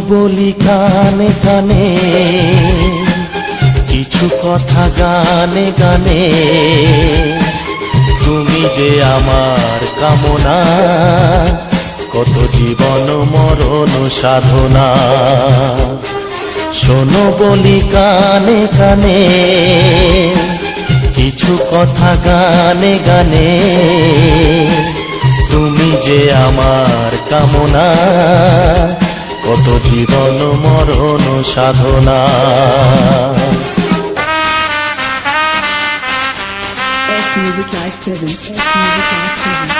বলি কানে কানে, কিছু কথা গানে গানে। তুমি যে আমার কামনা, কত জীবন মরণ সাধনা। শোনো বলি কানে কানে, কিছু কথা গানে গানে। তুমি যে আমার কামনা, কত জীবন মরণ সাধনা। Music Live present. Music Live present.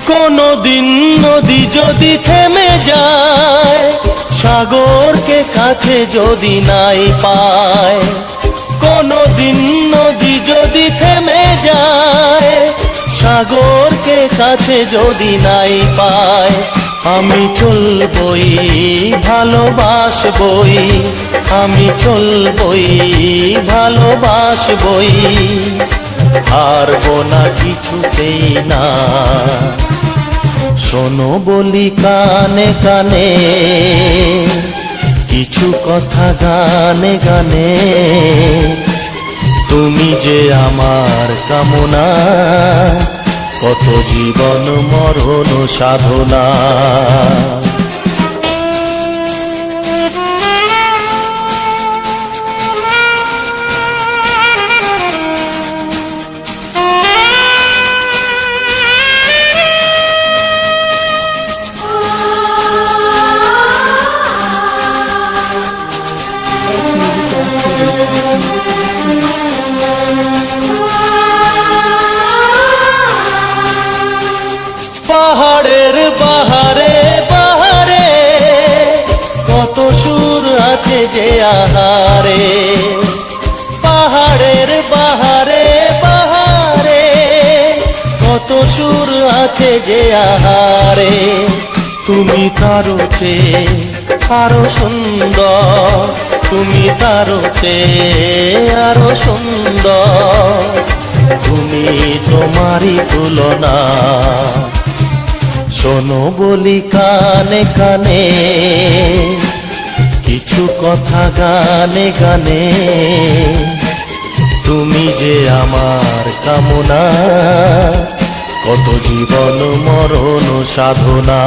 কোনদিন নদী যদি থেমে যায়, সাগরকে কাছে যদি নাই পায়। কোনদিন নদী যদি থেমে যায়, সাগরকে কাছে যদি নাই পায়। আমি চলবই ভালোবাসবই, আমি চলবই ভালোবাসবই। হারবো না কিছুতেই না। শোনো বলি কানে কানে, কিছু কথা গানে গানে। তুমি যে আমার কামনা, কত জীবন মরণ সাধনা। পাহাড়ের বাহারে বাহারে, কত সুর আছে যে আহারে। পাহাড়ের বাহারে বাহারে, কত সুর আছে যে আহারে। তুমি তারও চেয়ে আরো সুন্দর, তুমি তারও চেয়ে আরো সুন্দর। তুমি তোমারই তুলনা। শোনো বলি কানে কানে, কিছু কথা গানে গানে। তুমি যে আমার কামনা, কত জীবন মরণ সাধনা।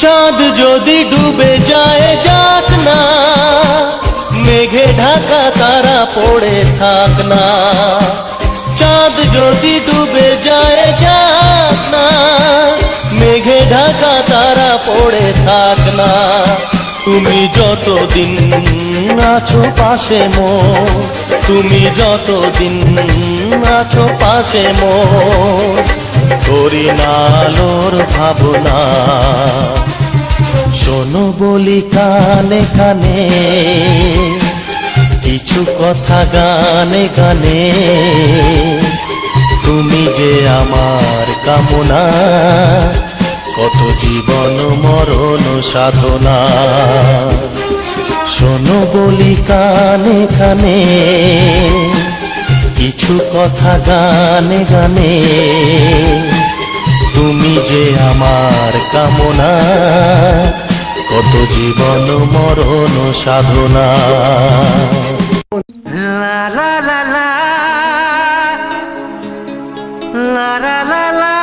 চাঁদ যদি ডুবে যায় যাক না, মেঘে ঢাকা তারা পড়ে থাক না। চাঁদ যদি ডুবে যায় যাক না, মেঘে ঢাকা তারা পড়ে থাক না। তুমি যতদিন আছো পাশে মোর, তুমি যতদিন আছো পাশে মোর। করি না আলোর ভাবনা। শোনো বলি কানে কানে, কিছু কথা গানে গানে। তুমি যে আমার কামনা, কত জীবন মরণ সাধনা। শোনো বলি কানে কানে, কিছু কথা গানে গানে। তুমি যে আমার কামনা, কত জীবন মরণ সাধনা। লা লা লা লা লা লা লা লা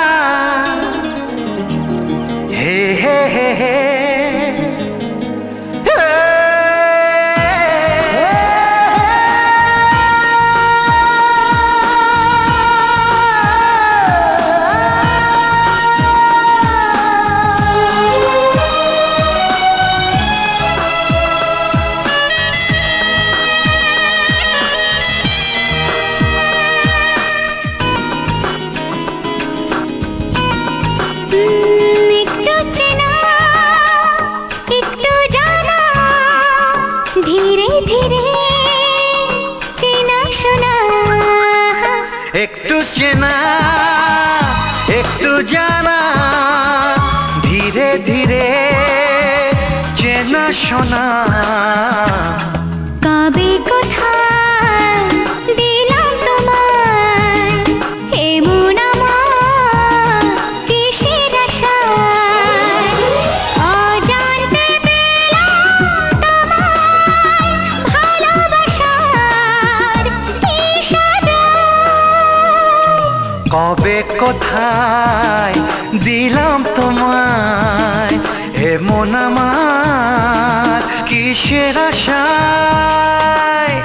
একটু চেনা একটু জানা, ধীরে ধীরে চেনা শোনা। কবে কোথায় দিলাম তোমায় এমন আমার কিসের আশায়, অজান্তে পেলাম তোমায় ভালোবাসার ইশারায়। কবে কোথায় দিলাম তোমায় এমন আমার কিসের আশায়।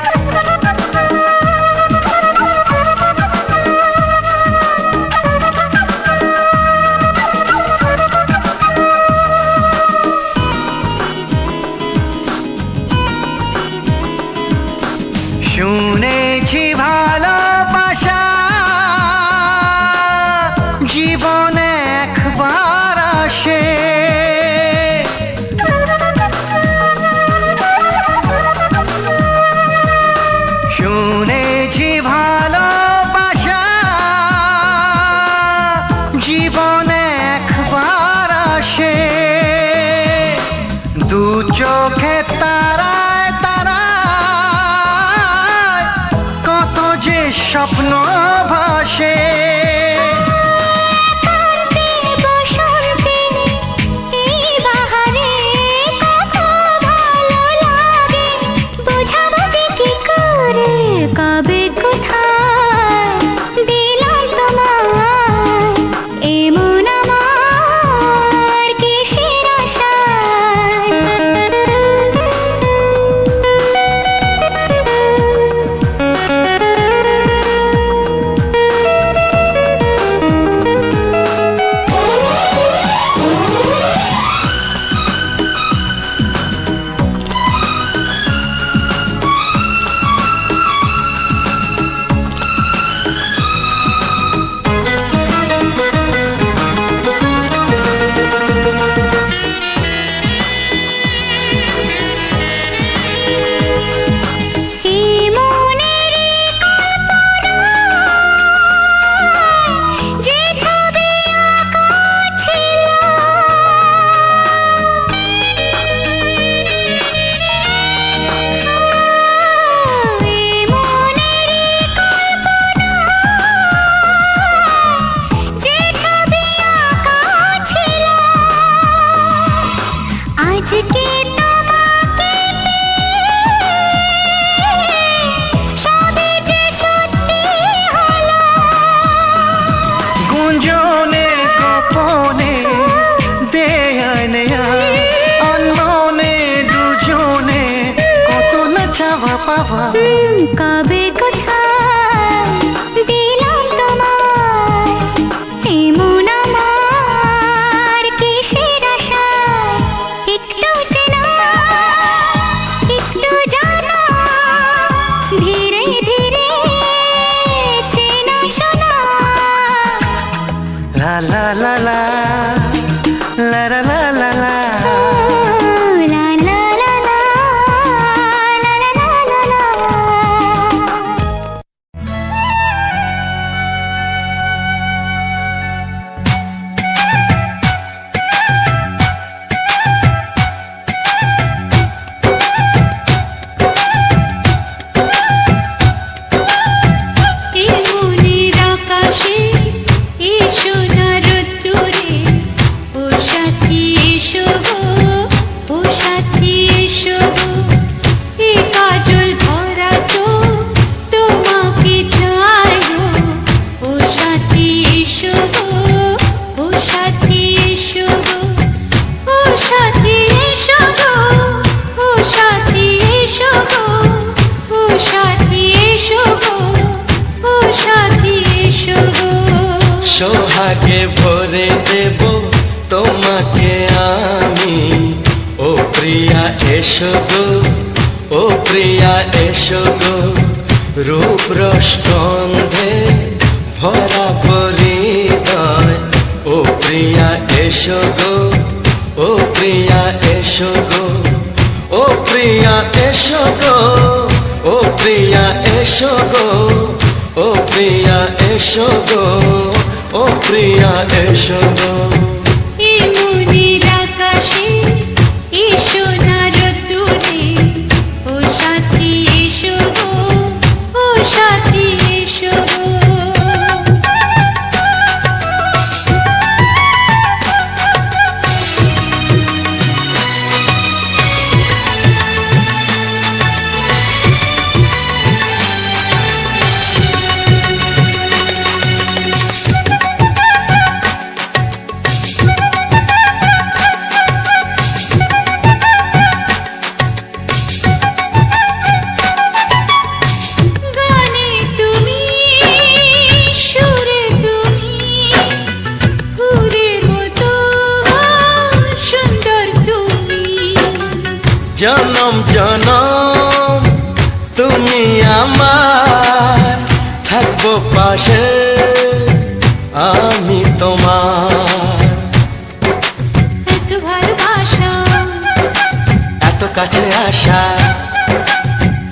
শুনেছি ভালোবাসা জীবনে একবার আসে, শুনেছি ভালোবাসা জীবনে একবার আসে। দু চোখে তারায় তারায় কত যে স্বপ্ন ভাসে। কবে কোথায় দিলাম তোমায় এমন আমার কিসের আশায়। আজকে তোমাকে সবে যে সত্যি হলো, গুঞ্জনে গোপনে দেয়ায় নেয়ায় অন্যনে দুজনে কত না চাওয়া পাওয়া। কবে কোথায় দিলাম তোমায় এমন আমার কিসের আশায়। একটু চেনা একটু জানা, ধীরে ধীরে চেনা শোনা। লা লা লা লা লা লা লা লা লা। লা লা লা লা, লা লা লা লা লা। এই মনের আকাশে এসো না রোদ্দুরে, ও সাথী এসো গো, ও সাথী এসো গো। এ কাজল ভরা চোখ তোমাকে চাই গো, ও সাথী এসো গো, ও সাথী এসো গো, ও সাথী এসো গো, ও সাথী এসো গো, ও সাথী এসো গো, ও সাথী এসো গো। সোহাগে ভরে দেব তোমাকে আমি, ও প্রিয়া এসো গো, ও প্রিয়া এসো গো। রূপ রসগন্ধে ভরা পরিদয়, ও প্রিয়া এসো গো, ও প্রিয়া এসো গো, ও প্রিয়া এসো গো, ও প্রিয়া এসো গো। ও প্রিয়া এসো গো, ও প্রিয়া এসো গো। এই মনের আকাশে এসো না রোদ্দুরে, ও সাথী এসো গো, ও সাথী এসো গো। গানে তুমি, সুরে তুমি, ফুলের মতো সুন্দর তুমি। জনম জনম তুমি আমার, থাকবো পাশে আমি তোমার। এত ভালোবাসা, এত কাছে আসা,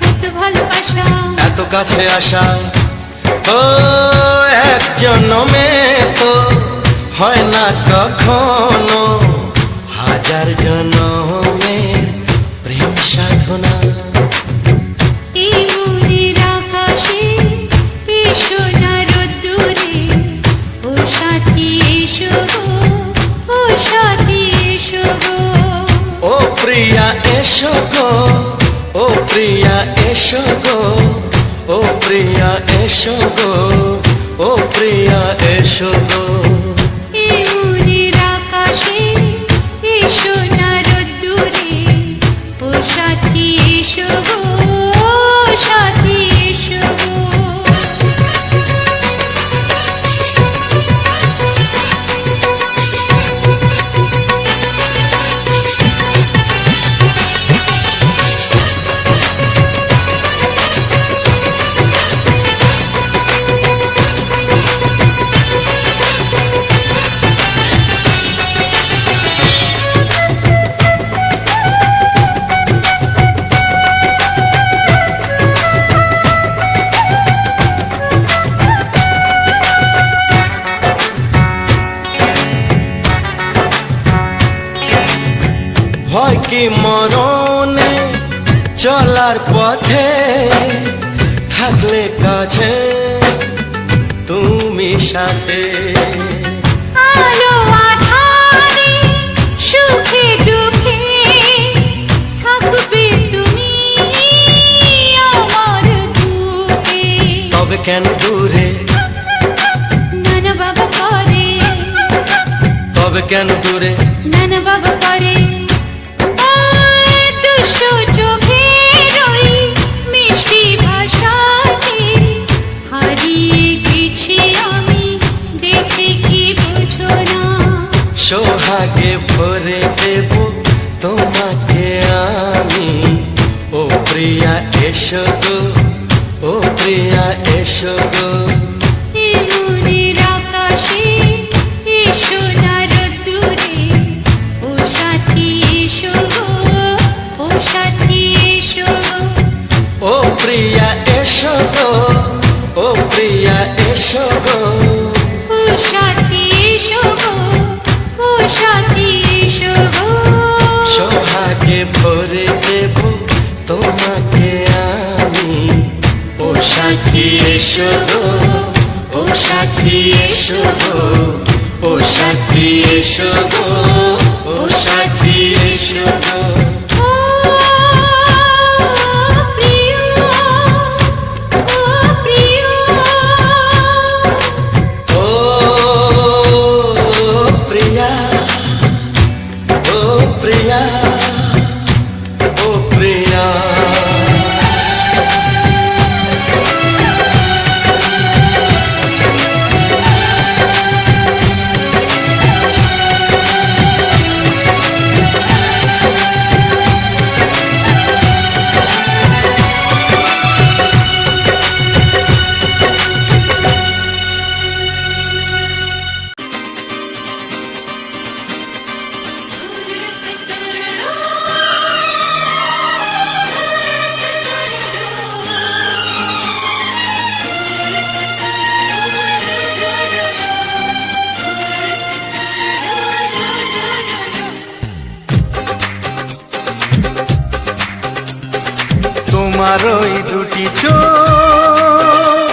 এত ভালোবাসা, এত কাছে আসা, ও এক জন্মে তো হয় না কখনো, হাজার জন্মের প্রেম সাধনা। এই মনের আকাশে এসো না রোদ্দুরে, ও সাথী এসো গো, ও সাথী এসো গো। ও প্রিয়া এসো গো, ও প্রিয়া এসো গো, ও প্রিয়া এসো গো, ও প্রিয়া এসো গো। এই মনের আকাশে এসো না রোদ্দুরে, ও সাথী এসো গো, ও সাথী এসো গো। ভয় কি মরণে চলার পথে, থাকলে কাছে তুমি সাথে। আলো আঁধারে, সুখে দুঃখে, থাকবে তুমি আমার বুকে। তবে কেন দূরে, নানা বাবা করে, তবে কেন দূরে, নানা বাবা করে। ওই দুষ্ট চোখের ওই মিষ্টি ভাষাতে হারিয়ে গেছি আমি, দেখে কি বুঝো না। সোহাগে ভরে দেব তোমাকে আমি, ও প্রিয়া এসো গো, ও প্রিয়া এসো গো। এই মনের আকাশে এসো না রোদ্দুরে, ও সাথী এসো গো, ও সাথী এসো গো। ও প্রিয়া এসো গো, ও প্রিয়া এসো গো। ও সাথী এসো গো, ও সাথী এসো গো। সোহাগে ভরে দেব তোমাকে আমি, ও সাথী এসো গো, ও সাথী এসো গো, ও সাথী এসো গো, ও সাথী এসো গো। ও প্রিয়, ও প্রিয়, ও প্রিয়া, ও প্রিয়া, ও প্রিয়া। তোমার ওই দুটি চোখ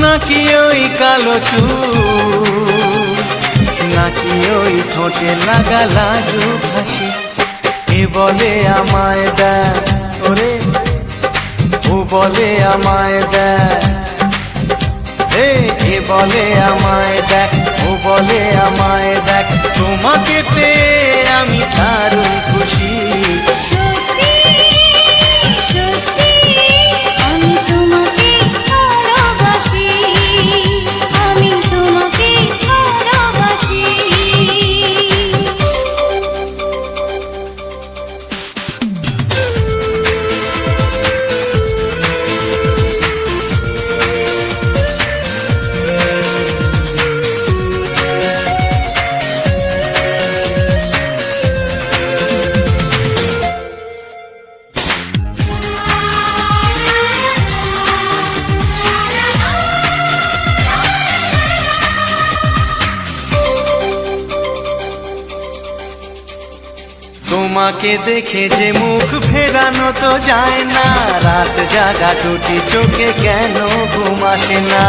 নাকি ওই কালো চুল নাকি ওই ঠোঁটে লাগা লাজুক হাসি এ বলে আমায় দেখ ওরে ও বলে আমায় দেখ এ বলে আমায় দেখ ও বলে আমায় দেখ তোমাকে পেয়ে আমি দারুণ খুশি সত্যি সত্যি আমি তোমাকে ভালোবাসি আমি তোমাকে ভালোবাসি তোমাকে দেখে যে মুখ ফেরানো তো যায় না রাত জাগা দুটি চোখে কেন ঘুম আসে না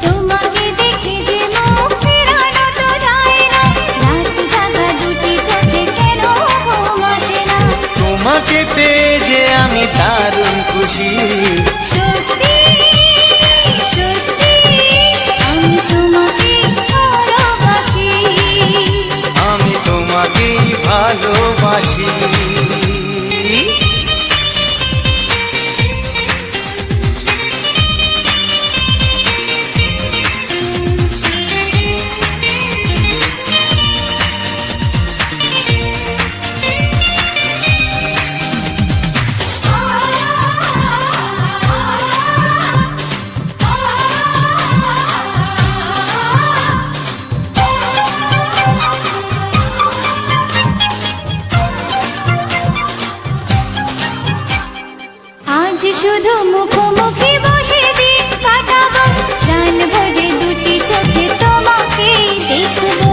তোমাকে দেখে যে মুখ ফেরানো তো যায় না রাত জাগা দুটি চোখে কেন ঘুম আসে না তোমাকে পেয়ে যে আমি দারুণ খুশি সত্যি সত্যি আমি তোমাকে ভালোবাসি আমি তোমাকেই ভালোবাসি আজ শুধু মুখোমুখি বসে দিন কাটাবো প্রাণ ভরে দুটি চোখে তোমাকে দেখবো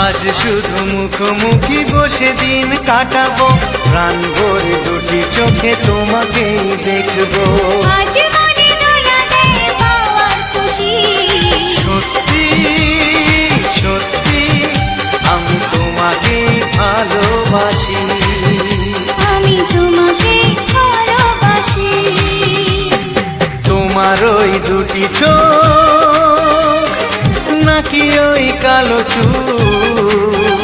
আজ শুধু মুখোমুখি বসে দিন কাটাবো প্রাণ ভরে দুটি চোখে তোমাকেই দেখবো আজ মনে দোলা দেয় পাওয়ার খুশি সত্যি সত্যি আমি তোমাকেই ভালোবাসি আমি তোমাকে ভালোবাসি তোমার ওই দুটি চোখ নাকি ওই কালো চুল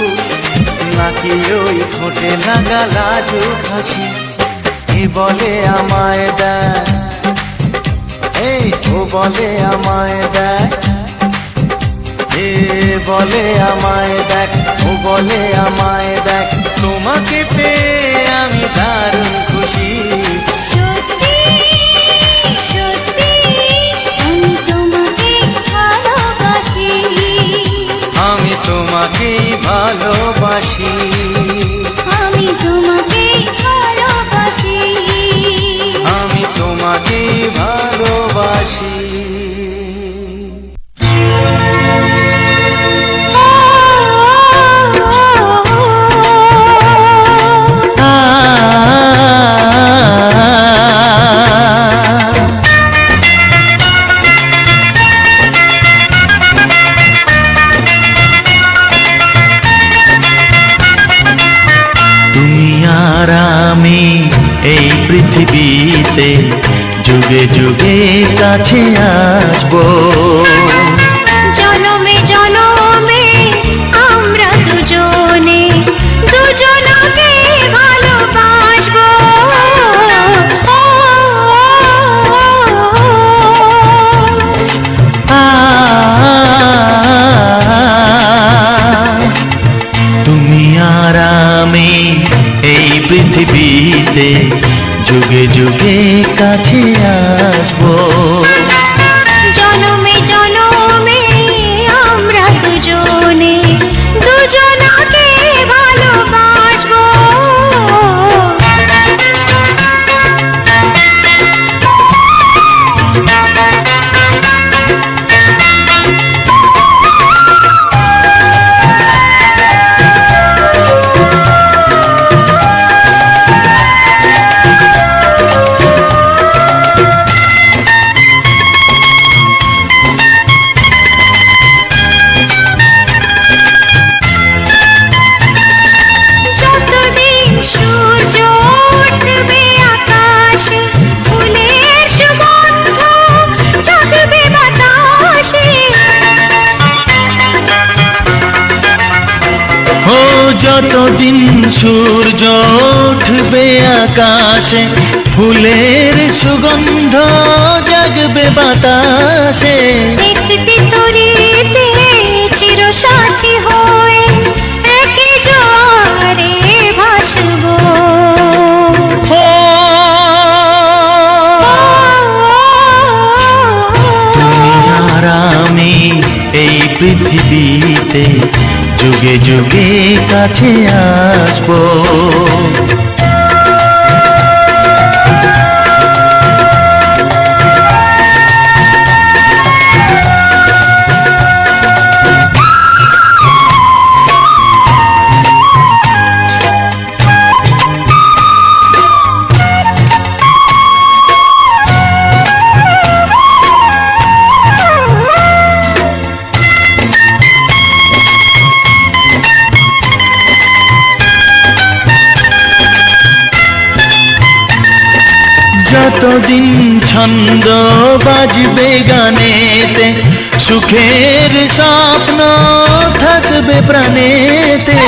নাকি ওই ঠোঁটে লাগা লাজুক হাসি এ বলে আমায় দেখ এই ও বলে আমায় দেখ এ বলে আমায় দেখ ও বলে আমায় দেখ তোমাকে পেয়ে আমি দারুণ খুশি সত্যি সত্যি আমি তোমাকে ভালোবাসি আমি তোমাকেই ভালোবাসি আমি তোমাকে ভালোবাসি আমি তোমাকেই ভালোবাসি তুমি আর আমি এই পৃথিবীতে যুগে যুগে কাছে আসবো জনমে জনমে আমরা দুজনে দুজনকে ভালোবাসবো তুমি আর আমি এই পৃথিবীতে যুগে যুগে কাছে আসবো জনমে জনমে আমরা দুজনে দুজনকে ভালোবাসবো যতদিন সূর্য উঠবে আকাশে, ফুলের সুগন্ধ জাগবে বাতাসে। একটি তরিতে চিরসাথী হয়ে একই জোয়ারে ভাসবো। তুমি আর আমি এই পৃথিবীতে যুগে যুগে কাছে আসবো। যতদিন ছন্দ বাজবে গানেতে, সুখের স্বপ্ন থাকবে প্রাণেতে।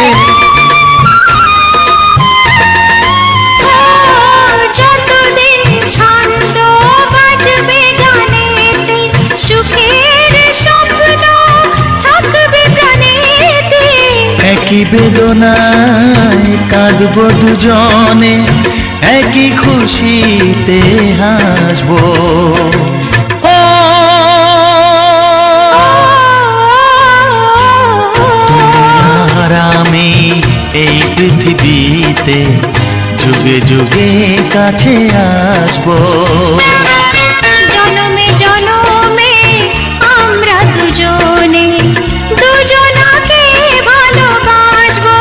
যতদিন ছন্দ বাজবে গানেতে, সুখের স্বপ্ন থাকবে প্রাণেতে। একই বেদনায় কাঁদবো দুজনে, একই খুশিতে হাসবো। তুমি আর আমি এই পৃথিবীতে যুগে যুগে কাছে আসবো। জনমে জনমে আমরা দুজনে দুজনাকে ভালোবাসবো।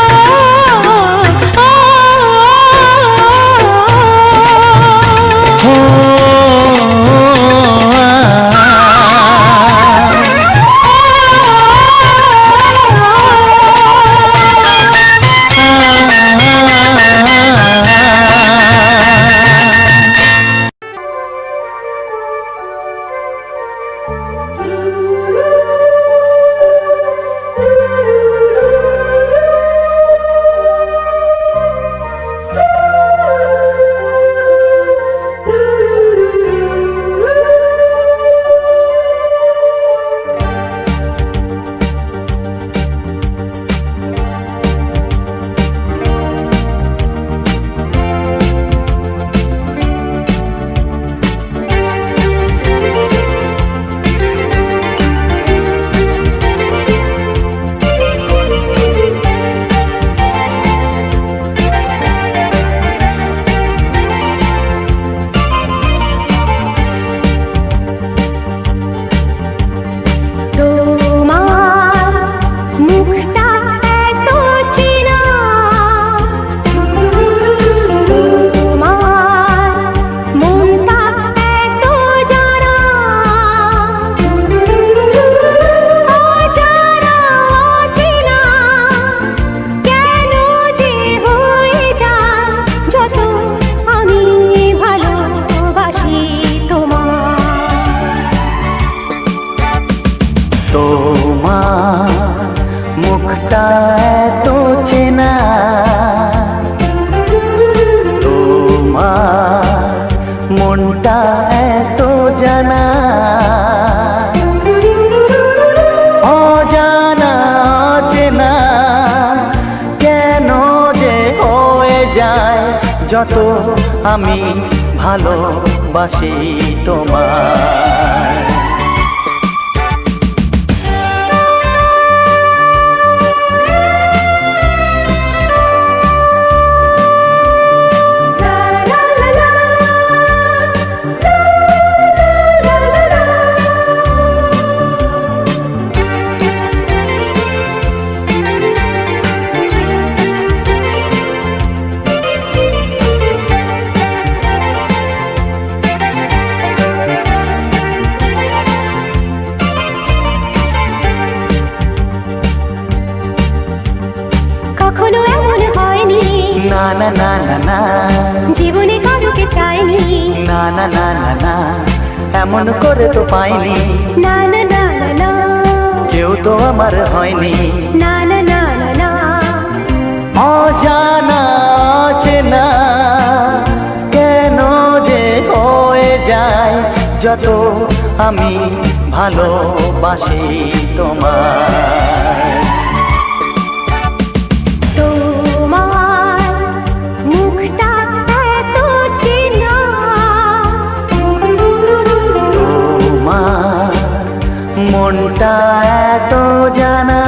মুখটা এত চেনা, তোমার মনটা এত জানা। অজানা অচেনা কেন যে হয়ে যায়, যত আমি ভালোবাসি তোমায়। কখনো এমন হয়নি, না না না না না, জীবনে কারোকে চাইনি, না না না না না, এমন করে তো পাইনি, না না না না না, কেউ তো আমার হয়নি, না না না না না। অজানা চেনা কেন যে হয়ে যায় যত আমি ভালোবাসি তোমায়। তোমার মুখটা এত চেনা, তোমার মনটা এত জানা,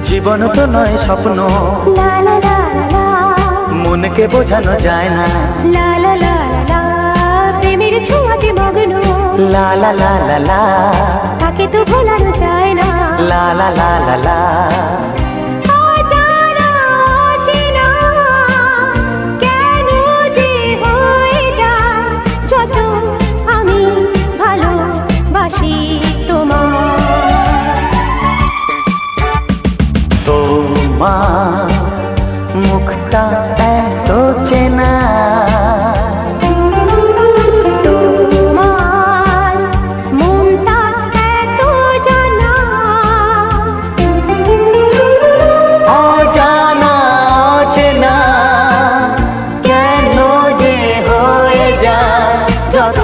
জীবন তো নয় স্বপ্ন, লা লা লা লা মনকে বোঝানো যায় না, লা লা লা লা, প্রেমের ছোঁয়াতে মগ্ন, লা লা লা লা লা, তাকে তো ভোলানো যায় না, লা লা লা লা লা। অজানা অচেনা কেন যে হয়ে যায় যত আমি ভালোবাসি তোমায়। তোমার মুখটা এত চেনা, তোমার মনটা এত জানা, অজানা চেনা কেন যে হয়ে যায় যত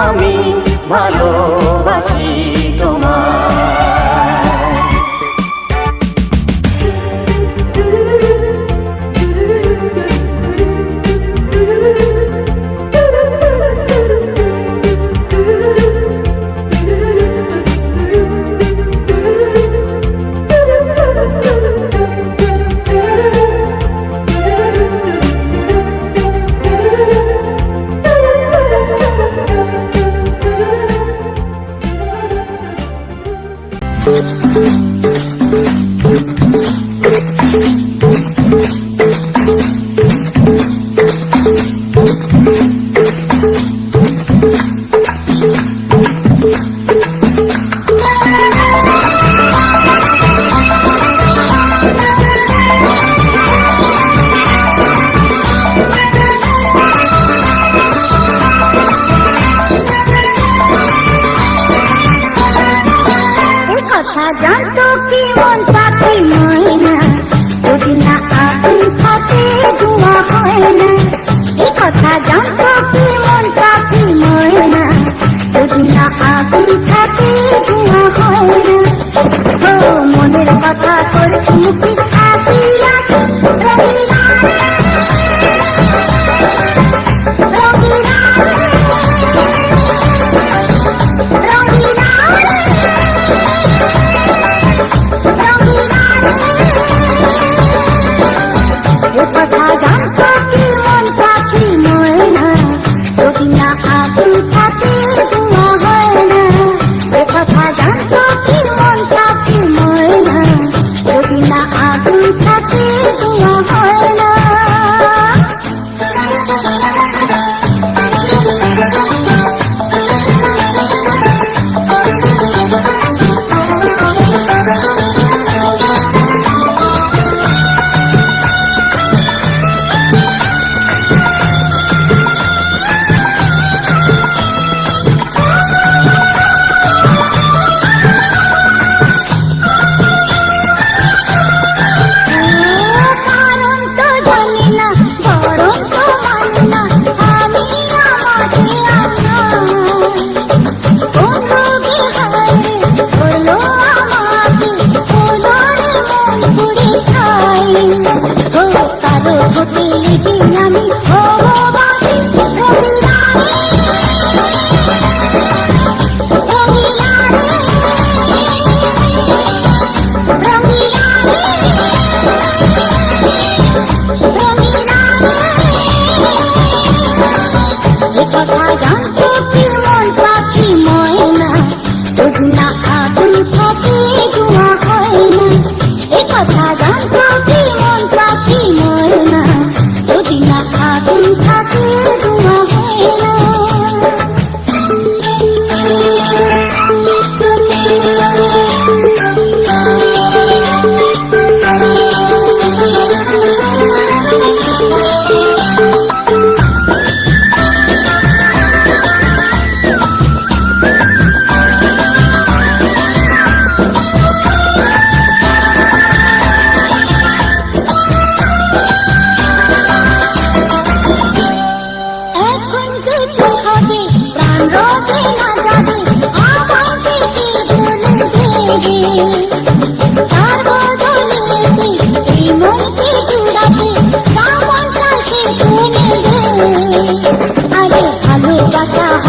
আমি ভালোবাসি তোমায়। জানতো কি মন পাখি ময়না, যদি না আগুন থাকে ধোঁয়া হয় না। এই কথা জানতো কি মন পাখি ময়না, যদি না আগুন থাকে ধোঁয়া হয় না। ও মনের কথা করছি মুখে হাসি হাসি, রঙিলা রঙিলা রঙিলা কথা জানতো কি মন পাখি ময়না, যদি না আগুন থাকে ধোঁয়া হয় না। এ কথা জানতো কি মন পাখি ময়না, যদি না আগুন থাকে ধোঁয়া হয় না।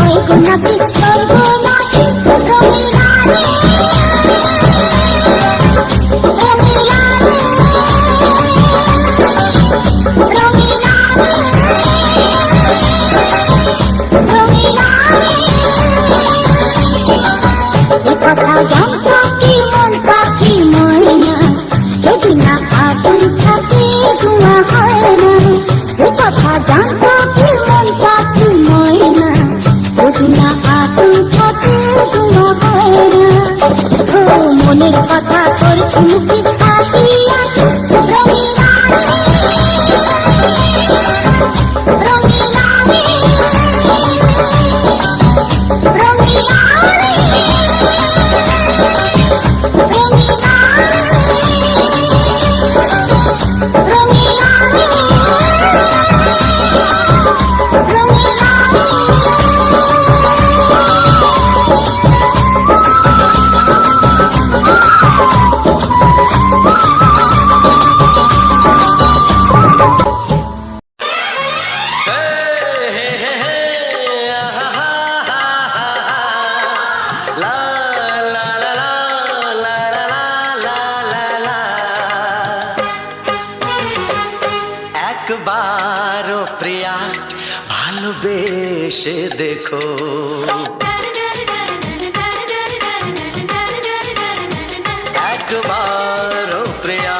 হবে গোলাপি সর্বনাশী রঙিলা রে রঙিলা রে রঙিলা রে রঙিলা রে এ কথা জানতো কি মন পাখি ময়না যদি না আগুন থাকে ধোঁয়া হয় না এ কথা জানতো কি মন পাখি ময়না যদি না আগুন থাকে ধোঁয়া হয় না ও মনের কথা করছি মুখে হাসি হাসি রঙিলা রে রঙিলা রে রঙিলা রে রঙিলা রঙিলা রঙিলা একবারও প্রিয়া ভালোবেসে দেখো একবারও প্রিয়া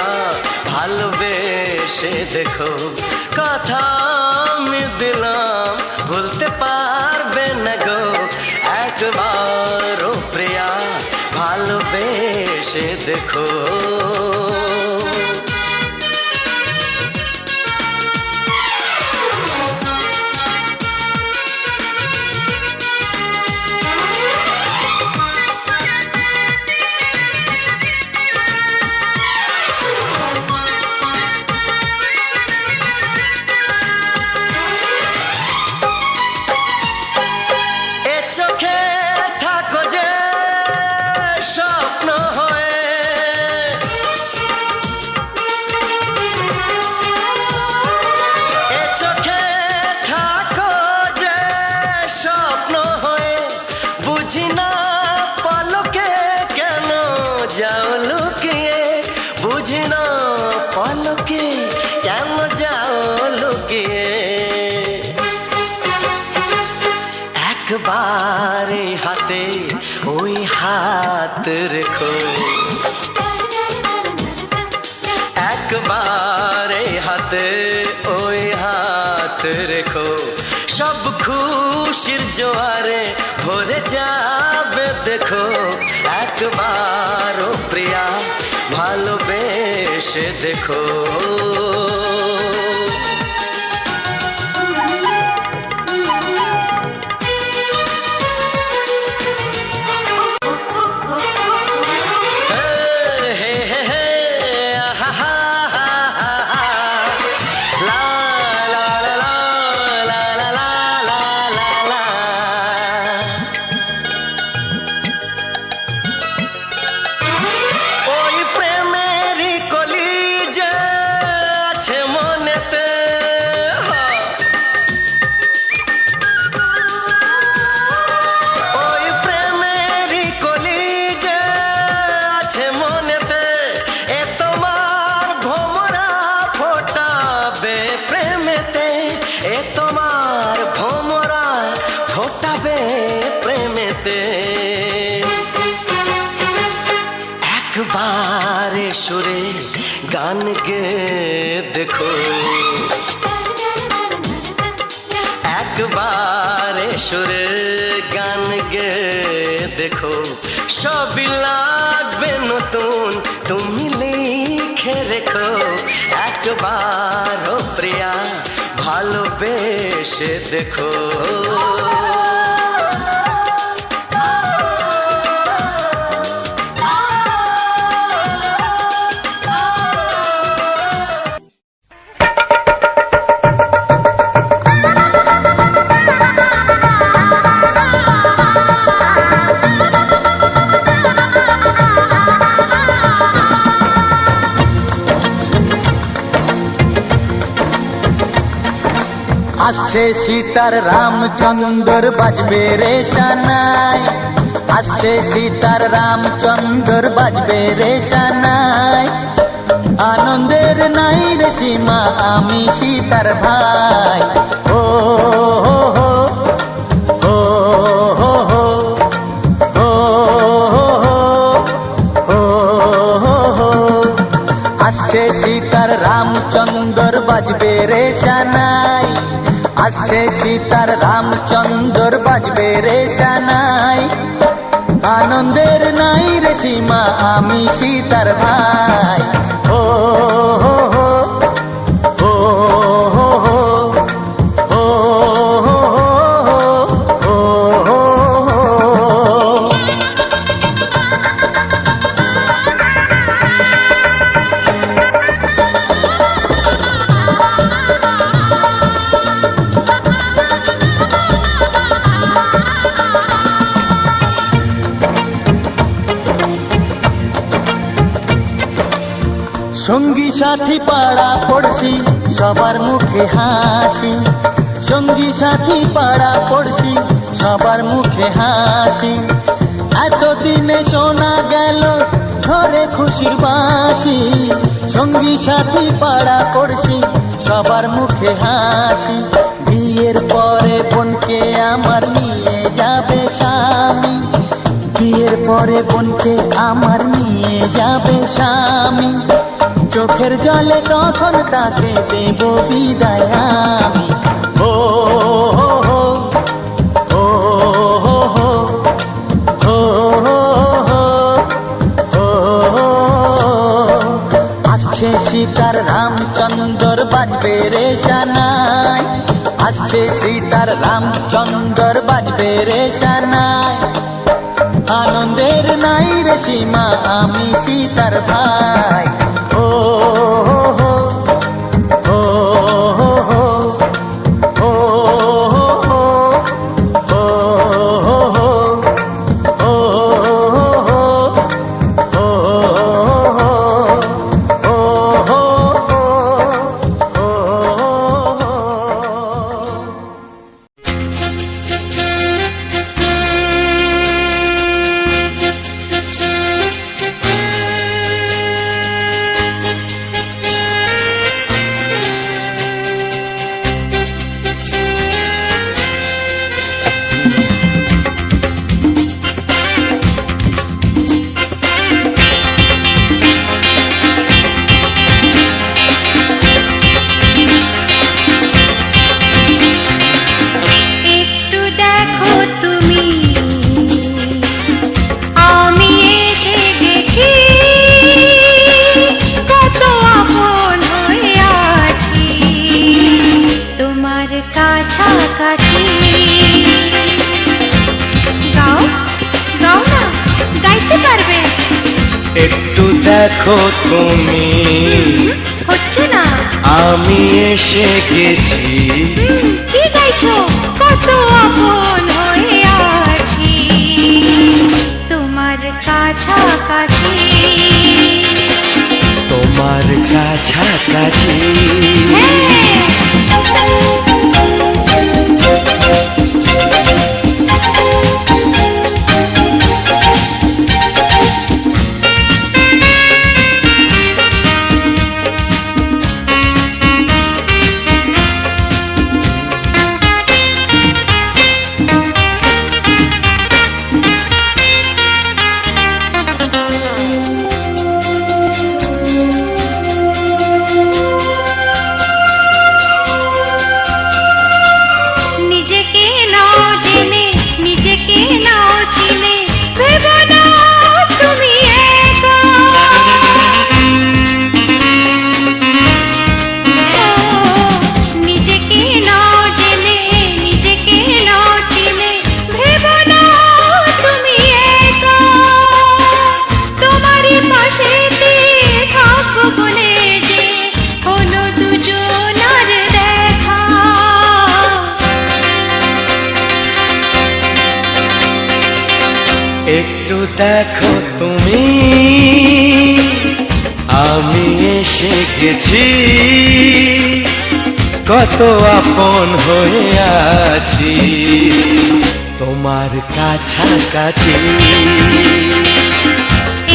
ভালোবেসে দেখো কথা আমি দিলাম ভুলতে পারবে না গো একবারও প্রিয়া ভালোবেসে দেখো চোখে থাকো যে স্বপ্ন হয়ে এ চোখে থাকো যে স্বপ্ন হয়ে বুঝি না পলকে কেন যাও লুকিয়ে বুঝি না পলকে কেন যাও লুকিয়ে একবারে হাতে ওই হাত রেখো একবারে হাতে ওই হাত রেখো সব খুশির জোয়ারে ভরে যাবে দেখো একবারও প্রিয়া ভালোবেসে দেখো একবারে সুরে গান গে দেখো একবারে সুরে গান গে দেখো সবই লাগবে নতুন তুমি লিখে রেখো একবারও প্রিয়া ভালোবেসে দেখো আসছে সীতার রামচন্দ্র বাজবে রে সানাই, আসছে সীতার রামচন্দ্র বাজবে রে সানাই। আনন্দের নাই রে সীমা আমি সীতার ভাই। ও হো হো ও হো হো ও হো হো হো। আসছে সীতার রামচন্দ্র বাজবে রে সানাই, আসছে সীতার রামচন্দ্র বাজবে রে সানাই। আনন্দের নাই রে সীমা আমি সীতার ভাই। ও হো হো ও হো হো ও হো হো ও হো হো। সঙ্গী সাথী পাড়া পড়শি সবার মুখে হাসি, সঙ্গী সাথী পাড়া পড়শি সবার মুখে হাসি। এতদিনে শোনা গেল ঘরে খুশির বাঁশি, সঙ্গী সাথী পাড়া পড়শি সবার মুখে হাসি। বিয়ের পরে বোনকে আমার নিয়ে যাবে স্বামী, বিয়ের পরে বোনকে আমার নিয়ে যাবে স্বামী। চোখের জলে তখন তাকে দেব বিদায় আমি। ও হো হো ও হো হো ও হো হো ও হো। আসছে সীতার রামচন্দ্র বাজবে রে সানাই, আসছে সীতার রামচন্দ্র বাজবে রে সানাই। আনন্দের নাই রে সীমা আমি সীতার ভাই। ও হো হো ও হো হো ও হো হো ও হো হো ও হো হো ও হো ও হো। একটু দেখো তুমি, আমি এসে গেছি, কত আপন হয়ে আছি তোমার কাছাকাছি। গাও গাও না, গাইতে পারবে? একটু দেখো তুমি, হচ্ছে না। আমি এসে গেছি, কি গাইছো? কত আপন হয়ে আছি তোমার কাছাকাছি। তোমার কাছাকাছি। নিজেকে নাও জেনে, নিজেকে নাও চিনে, ভেবো না তুমি একা। নিজেকে নাও জেনে, নিজেকে নাও চিনে, ভেবো না তুমি একা। তোমারই পাশেতে থাকবো বলে যে হলো দুজনার দেখা। একটু দেখো তুমি, আমি এসে গেছি, কত আপন হয়ে আছি তোমার কাছাকাছি।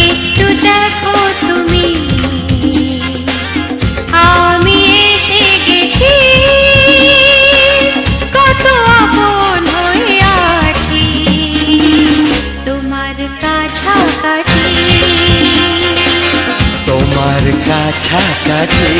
একটু দেখো তুমি, আমি এসে গেছি, কত আপন হয়ে আছি তোমার কাছাকাছি, তোমার কাছাকাছি।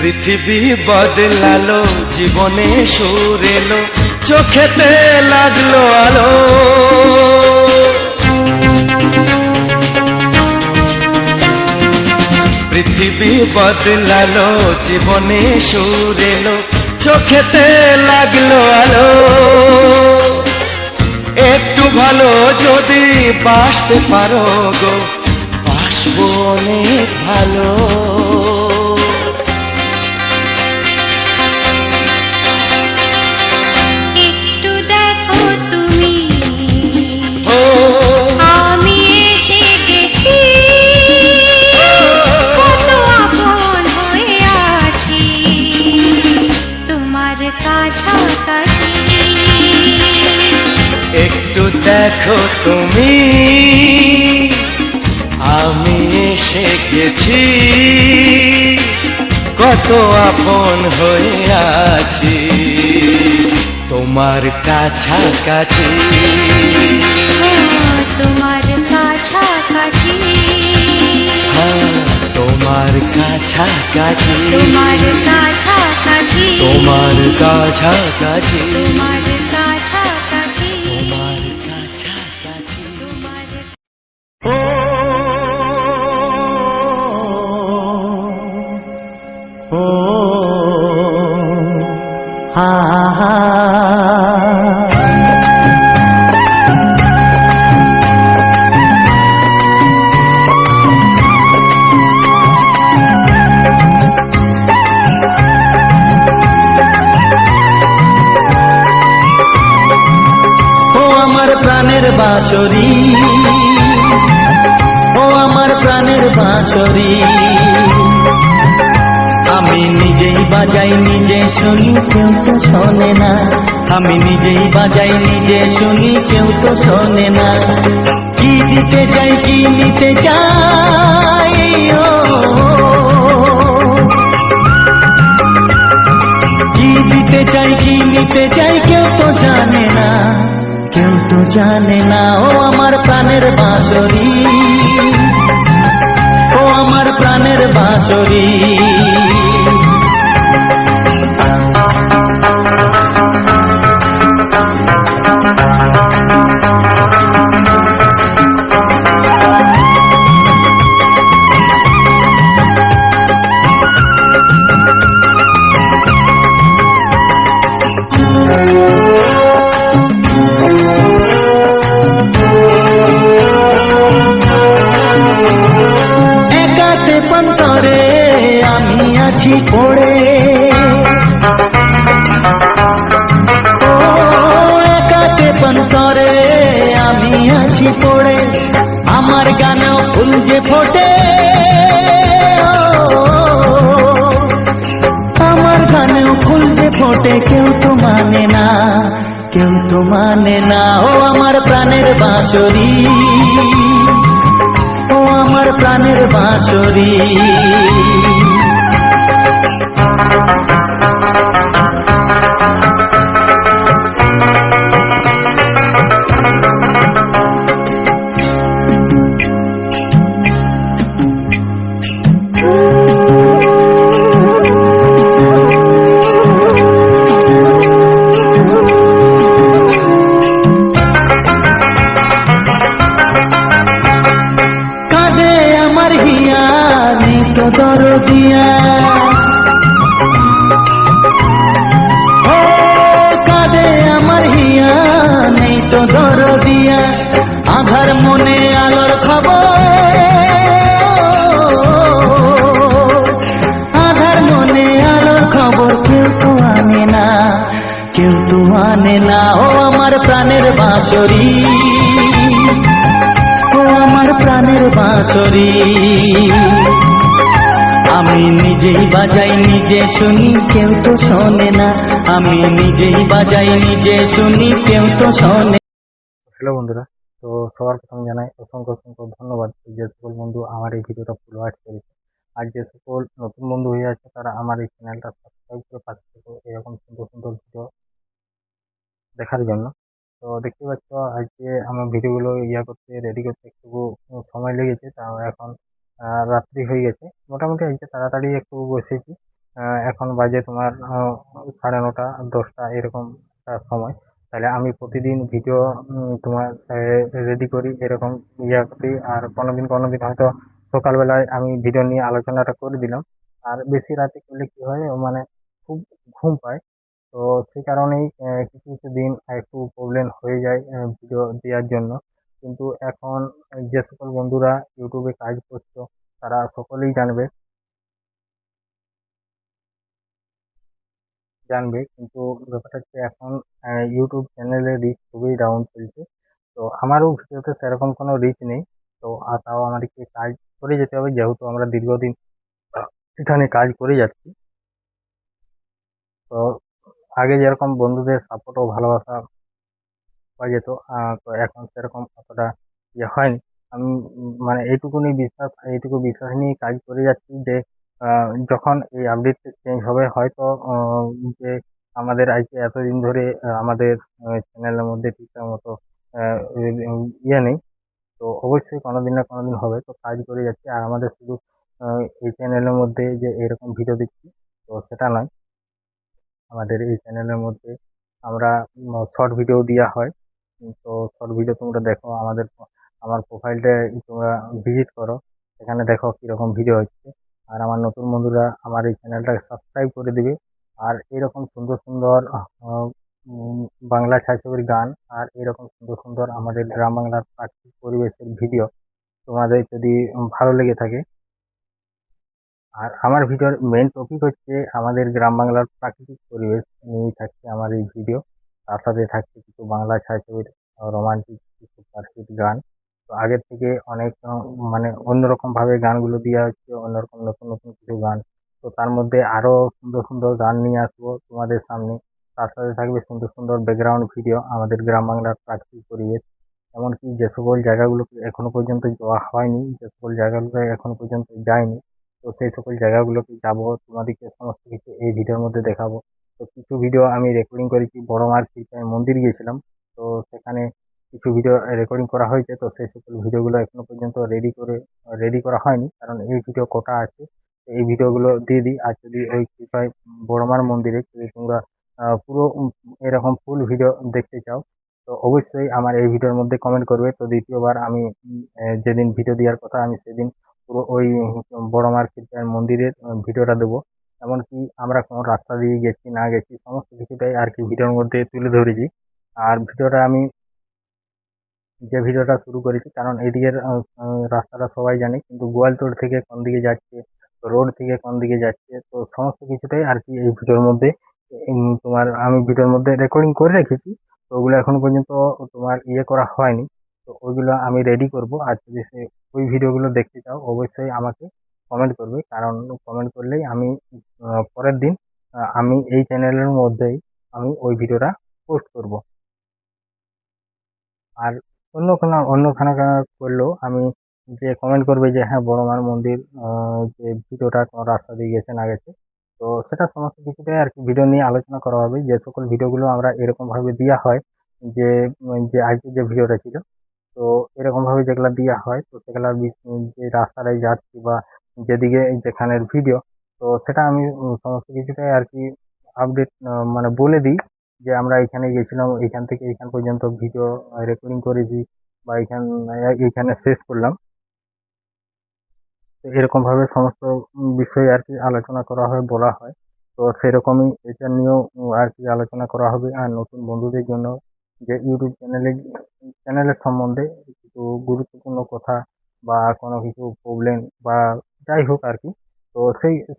পৃথিবী বদলালো, জীবনে সুর এলো, চোখেতে লাগলো আলো। পৃথিবী বদলালো, জীবনে সুর এলো, চোখেতে লাগলো আলো। একটু ভালো যদি বাসতে পারো গো, বাসবো অনেক ভালো। একটু দেখো তুমি, আমি এসে গেছি, কত আপন হয়ে আছি তোমার কাছাকাছি। একটু দেখো তুমি, আমি এসে গেছি, কত আপন হয়ে আছি তোমার কাছাকাছি, তোমার কাছাকাছি, তোমার কাছাকাছি, তোমার কাছাকাছি, তোমার কাছাকাছি, তোমার কাছাকাছি, তোমার কাছাকাছি। তোমার ও হা হা ও আমার প্রাণের বাঁশরি, ও আমার প্রাণের বাঁশরি, আমি নিজেই বাজাই নিজে শুনি, কেউ তো শোনে না। আমি নিজেই বাজাই নিজে শুনি, কেউ তো শোনে না। কি দিতে চাই কি নিতে চাই, ও কি দিতে চাই কি নিতে চাই, কেউ তো জানে না, কেউ তো জানে না। ও আমার প্রাণের বাঁশরি, ও আমার প্রাণের বাঁশরি। একাতে পন্তরে আমি আছি পড়ে, ও একাতে পন্তরে আমি আছি পড়ে, আমার গানেও ফুল যে ফোটে, আমার গানেও ফুল যে ফোটে, কেউ তো মানে না, কেউ তো মানে না। ও আমার প্রাণের বাঁশরি, ও আমার প্রাণের বাঁশরি। কেউ তো আনে না, কেউ তো আনে না। ও আমার প্রাণের বাঁশরি, ও আমার প্রাণের বাঁশরি। আমি নিজেই বাজাই নিজে শুনি, কেউ তো শোনে না। আমি নিজেই বাজাই নিজে শুনি, কেউ তো শোনে। হ্যালো বন্ধুরা, তো সবার প্রথমে জানাই অসংখ্য অসংখ্য ধন্যবাদ যে সকল বন্ধু আমার এই ভিডিওটা ফুল ওয়াচ করেছে। আর যে সকল নতুন বন্ধু হয়ে আছে তারা আমার এই চ্যানেলটা সাবস্ক্রাইব করে পাশে থেকো এরকম সুন্দর সুন্দর ভিডিও দেখার জন্য। তো দেখতে পাচ্ছ আজকে আমার ভিডিওগুলো করতে রেডি করতে একটু সময় লেগেছে, তাও এখন রাত্রি হয়ে গেছে। মোটামুটি আজকে তাড়াতাড়ি একটু বসেছি। এখন বাজে তোমার 9:30 10টা এরকম একটা সময়। তাহলে আমি প্রতিদিন ভিডিও তোমার রেডি করি এরকম করি। আর কোনোদিন কোনোদিন হয়তো সকালবেলায় আমি ভিডিও নিয়ে আলোচনাটা করে দিলাম। আর বেশি রাতে করলে কি হয়, মানে খুব ঘুম পায়। তো সেই কারণেই কিছু কিছু দিন একটু প্রবলেম হয়ে যায় ভিডিও দেওয়ার জন্য। কিন্তু এখন যে সকল বন্ধুরা ইউটিউবে কাজ করছো তারা সকলেই জানবে কিন্তু ব্যাপারটা হচ্ছে এখন ইউটিউব চ্যানেলের রিচ খুবই ডাউন চলছে। তো আমারও ভিডিওতে সেরকম কোনো রিচ নেই। তো তাও আমাদেরকে কাজ করে যেতে হবে, যেহেতু আমরা দীর্ঘদিন এখানে কাজ করে যাচ্ছি। তো আগে যেরকম বন্ধুদের সাপোর্ট ও ভালোবাসা পাওয়া যেত, তো এখন সেরকম অতটা হয়নি। আমি মানে এইটুকু বিশ্বাস নিয়ে কাজ করে যাচ্ছি যে যখন এই আপডেট চেঞ্জ হবে হয়তো যে আমাদের আজকে এতদিন ধরে আমাদের চ্যানেলের মধ্যে ঠিকঠাক মতো আহ, নেই। তো অবশ্যই কোনোদিন না কোনোদিন হবে। তো কাজ করে যাচ্ছি। আর আমাদের শুধু এই চ্যানেলের মধ্যে যে এরকম ভিডিও দিচ্ছি তো সেটা নয়, আমাদের এই চ্যানেলের মধ্যে আমরা শর্ট ভিডিও দেওয়া হয়। তো শর্ট ভিডিও তোমরা দেখো, আমার প্রোফাইলটা তোমরা ভিজিট করো, এখানে দেখো কীরকম ভিডিও হচ্ছে। আর আমার নতুন বন্ধুরা আমার এই চ্যানেলটাকে সাবস্ক্রাইব করে দিবে। আর এরকম সুন্দর সুন্দর বাংলা ছায়াছবির গান আর এরকম সুন্দর সুন্দর আমাদের গ্রাম বাংলার প্রাকৃতিক পরিবেশের ভিডিও তোমাদের যদি ভালো লেগে থাকে। আর আমার ভিডিওর মেন টপিক হচ্ছে আমাদের গ্রাম বাংলার প্রাকৃতিক পরিবেশ নিয়েই থাকছে আমার এই ভিডিও। তার সাথে থাকছে কিছু বাংলা ছায়াছবির রোমান্টিক কিছু প্রাকৃতিক গান। তো আগের থেকে অনেক মানে অন্যরকমভাবে গানগুলো দেওয়া হচ্ছে, অন্যরকম নতুন নতুন কিছু গান। তো তার মধ্যে আরও সুন্দর সুন্দর গান নিয়ে আসবো তোমাদের সামনে। তার সাথে থাকবে সুন্দর সুন্দর ব্যাকগ্রাউন্ড ভিডিও আমাদের গ্রাম বাংলার প্রাকৃতিক পরিবেশ। এমনকি যে সকল জায়গাগুলোকে এখনো পর্যন্ত যাওয়া হয়নি, যে সকল জায়গাগুলো এখনো পর্যন্ত যায়নি, তো সেই সকল জায়গাগুলোতে যাবো, তোমাদেরকে সমস্ত কিছু এই ভিডিওর মধ্যে দেখাবো। তো কিছু ভিডিও আমি রেকর্ডিং করেছি, বড় মার কৃপায় মন্দির গিয়েছিলাম। তো সেখানে কিছু ভিডিও রেকর্ডিং করা হয়েছে। তো সেই সকল ভিডিওগুলো এখনো পর্যন্ত রেডি করা হয়নি, কারণ এই ভিডিও কটা আছে। তো এই ভিডিওগুলো দিয়ে দিই। আর যদি ওই কৃপায় বড় মার মন্দিরে যদি তোমরা পুরো এরকম ফুল ভিডিও দেখতে চাও তো অবশ্যই আমার এই ভিডিওর মধ্যে কমেন্ট করবে। তো দ্বিতীয়বার আমি যেদিন ভিডিও দেওয়ার কথা আমি সেদিন পুরো ওই বড় মার্কেট মন্দিরের ভিডিওটা দেবো। এমনকি আমরা কোন রাস্তা দিয়ে গেছি না গেছি সমস্ত কিছুটাই আর কি ভিডিওর মধ্যে তুলে ধরেছি। আর ভিডিওটা আমি যে ভিডিওটা শুরু করেছি, কারণ এদিকের রাস্তাটা সবাই জানে, কিন্তু গোয়ালতোড় থেকে কোন দিকে যাচ্ছে, রোড থেকে কোন দিকে যাচ্ছে, তো সমস্ত কিছুটাই আর কি এই ভিডিওর মধ্যে তোমার আমি ভিডিওর মধ্যে রেকর্ডিং করে রেখেছি। তো ওগুলো এখনো পর্যন্ত তোমার করা হয়নি। তো ওইগুলো আমি রেডি করব। আর যদি ওই ভিডিওগুলো দেখতে চাও অবশ্যই আমাকে কমেন্ট করবে, কারণ কমেন্ট করলেই আমি পরের দিন আমি এই চ্যানেলের মধ্যেই আমি ওই ভিডিওটা পোস্ট করব। আর অন্যখানে করলেও আমি যে কমেন্ট করবে যে হ্যাঁ বড় মার মন্দির যে ভিডিওটা কোন রাস্তা দিয়ে গেছে না গেছে, তো সেটা সমস্ত কিছুটাই আর কি ভিডিও নিয়ে আলোচনা করা হবে। যে সকল ভিডিওগুলো আমরা এরকমভাবে দেওয়া হয় যে যে আজকে যে ভিডিওটা ছিল, তো এরকমভাবে যেগুলো দেওয়া হয় তো সেগুলা যে রাস্তাটায় যাচ্ছি বা যেদিকে যেখানের ভিডিও, তো সেটা আমি সমস্ত কিছুটাই আর কি আপডেট মানে বলে দিই যে আমরা এখানে গেছিলাম, এখান থেকে এখান পর্যন্ত ভিডিও রেকর্ডিং করেছি বা এইখানে শেষ করলাম। তো এরকমভাবে সমস্ত বিষয়ে আর কি আলোচনা করা হয়, বলা হয়। তো সেরকমই এটা নিয়েও আর কি আলোচনা করা হবে। আর নতুন বন্ধুদের জন্য যে ইউটিউব চ্যানেলের সম্বন্ধে কিছু গুরুত্বপূর্ণ কথা বা কোনো কিছু প্রবলেম বা যাই হোক আর কি, তো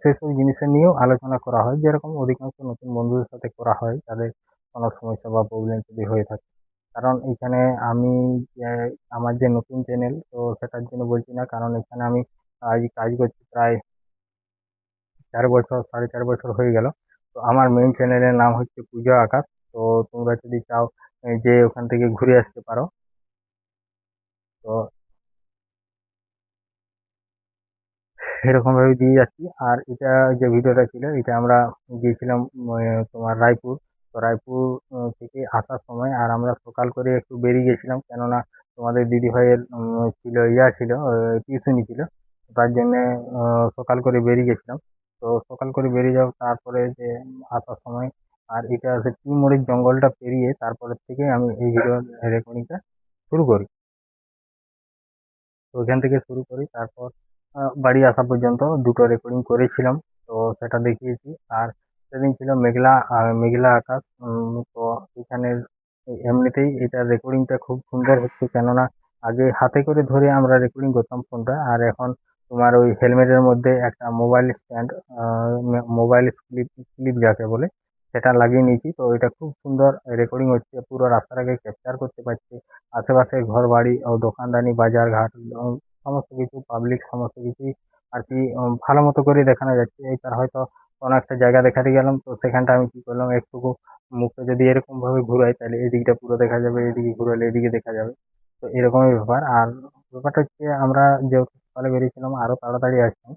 সেসব জিনিসের নিয়েও আলোচনা করা হয়, যেরকম অধিকাংশ নতুন বন্ধুদের সাথে করা হয় তাদের কোনো সমস্যা বা প্রবলেম যদি হয়ে থাকে। কারণ এখানে আমি যে আমার যে নতুন চ্যানেল, তো সেটার জন্য বলছি না, কারণ এখানে আমি আজ কাজ করছি প্রায় 4 বছর, 4.5 বছর হয়ে গেল। তো আমার মেইন চ্যানেলের নাম হচ্ছে পূজা আকাশ। তো তোমরা যদি চাও যে ওখান থেকে ঘুরে আসতে পারো। তো এরকমভাবে দিয়ে যাচ্ছি। আর এটা যে ভিডিওটা ছিল, এটা আমরা গিয়েছিলাম তোমার রায়পুর। তো রায়পুর থেকে আসার সময় আর আমরা সকাল করে একটু বেরিয়ে গেছিলাম, কেননা তোমাদের দিদিভাইয়ের ছিল ছিল টিউশনি ছিল। তার জন্যে সকাল করে বেরিয়ে গেছিলাম। তো সকাল করে বেরিয়ে যাও, তারপরে যে আসার সময় আর এটা হচ্ছে টিমুড়ির জঙ্গলটা পেরিয়ে তারপরের থেকে আমি এই ভিডিও রেকর্ডিংটা শুরু করি। তো ওইখান থেকে শুরু করি, তারপর বাড়ি আসা পর্যন্ত দুটো রেকর্ডিং করেছিলাম। তো সেটা দেখিয়েছি। আর সেদিন ছিল মেঘলা মেঘলা আকাশ। তো এখানের এমনিতেই এটা রেকর্ডিংটা খুব সুন্দর হচ্ছে, কেননা আগে হাতে করে ধরে আমরা রেকর্ডিং করতাম ফোনটা, আর এখন তোমার ওই হেলমেটের মধ্যে একটা mobile stand, mobile clip clip যাকে বলে, সেটা লাগিয়ে নিয়েছি। তো এটা খুব সুন্দর রেকর্ডিং হচ্ছে, পুরো রাস্তাটাকে ক্যাপচার করতে পারছি। আশেপাশে ঘর বাড়ি ও দোকানদানি বাজার ঘাট সমস্ত কিছু পাবলিক সমস্ত কিছুই আর কি ভালো মতো করে দেখানো যাচ্ছে। এইবার হয়তো কোনো একটা জায়গা দেখাতে গেলাম, তো সেখানটা আমি কি করলাম, একটুকু মুখটা যদি এরকম ভাবে ঘুরাই তাহলে এই দিকটা পুরো দেখা যাবে, এদিকে ঘুরালে এদিকে দেখা যাবে। তো এরকমই ব্যাপার। আর ব্যাপারটা হচ্ছে আমরা যেহেতু সকালে বেরিয়েছিলাম আরো তাড়াতাড়ি আসলাম।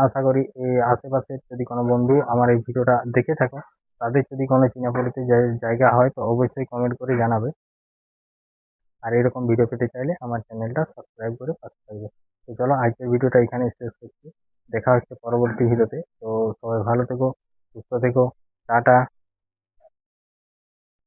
আশা করি এই আশেপাশে যদি কোনো বন্ধু আমার এই ভিডিওটা দেখে থাকো, তাদের যদি কোনো চেনা পরিচিত জায়গা হয় তো অবশ্যই কমেন্ট করে জানাবে। আর এরকম ভিডিও পেতে চাইলে আমার চ্যানেলটা সাবস্ক্রাইব করে পাশে থাকবে। তো চলো আজকের ভিডিওটা এখানে শেষ করছি। দেখা হচ্ছে পরবর্তী ভিডিওতে। তো সবাই ভালো থেকো, সুস্থ থেকো, টাটা।